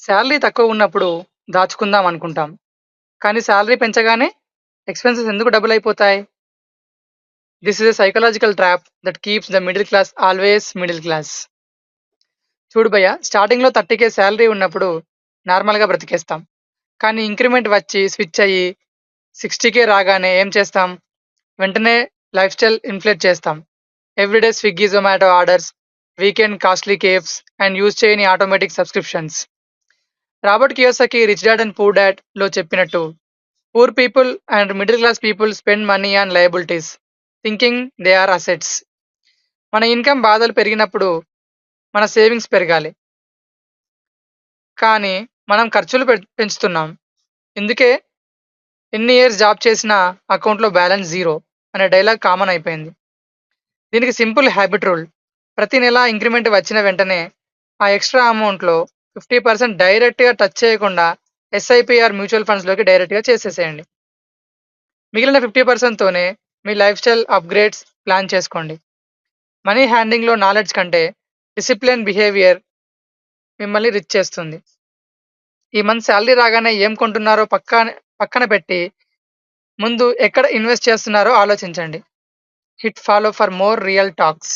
Salary తక్కువ ఉన్నప్పుడు దాచుకుందాం అనుకుంటాం. కానీ శాలరీ పెంచగానే ఎక్స్‌పెన్సెస్ ఎందుకు డబుల్ అయిపోతాయి? This is a psychological trap that keeps the middle class always middle class. చూడు భయ్యా, స్టార్టింగ్‌లో 30,000 శాలరీ ఉన్నప్పుడు నార్మల్‌గా బ్రతికేస్తాం. కానీ ఇంక్రిమెంట్ వచ్చి స్విచ్ అయ్యి 60,000 రాగానే ఏం చేస్తాం? వెంటనే లైఫ్ స్టైల్ ఇన్‌ఫ్లేట్ చేస్తాం. Everyday Swiggy, Zomato orders, weekend costly cafes and use చేయని automatic subscriptions. Robert Kiyosaki 'rich dad and poor డాడ్'లో చెప్పినట్టు, poor people and middle class people spend money on liabilities thinking they are assets. మన income బాధలు పెరిగినప్పుడు మన savings పెరగాలి. కానీ మనం ఖర్చులు పెంచుతున్నాం. ఇందుకే ఎన్ని ఇయర్స్ జాబ్ చేసినా అకౌంట్‌లో బ్యాలెన్స్ జీరో అనే డైలాగ్ కామన్ అయిపోయింది. దీనికి సింపుల్ హ్యాబిట్ రూల్. ప్రతి నెల ఇంక్రిమెంట్ వచ్చిన వెంటనే ఆ ఎక్స్‌ట్రా అమౌంట్‌లో 50% డైరెక్ట్‌గా టచ్ చేయకుండా ఎస్ఐపి ఆర్ మ్యూచువల్ ఫండ్స్‌లోకి డైరెక్ట్‌గా చేసేసేయండి. మిగిలిన 50% తోనే మీ లైఫ్ స్టైల్ అప్‌గ్రేడ్స్ ప్లాన్ చేసుకోండి. మనీ హ్యాండ్లింగ్‌లో నాలెడ్జ్ కంటే డిసిప్లిన్ బిహేవియర్ మిమ్మల్ని రిచ్ చేస్తుంది. ఈ మంత్ సాలరీ రాగానే ఏం కొంటున్నారో పక్కన పెట్టి ముందు ఎక్కడ ఇన్వెస్ట్ చేస్తున్నారో ఆలోచించండి. Hit follow for more real talks.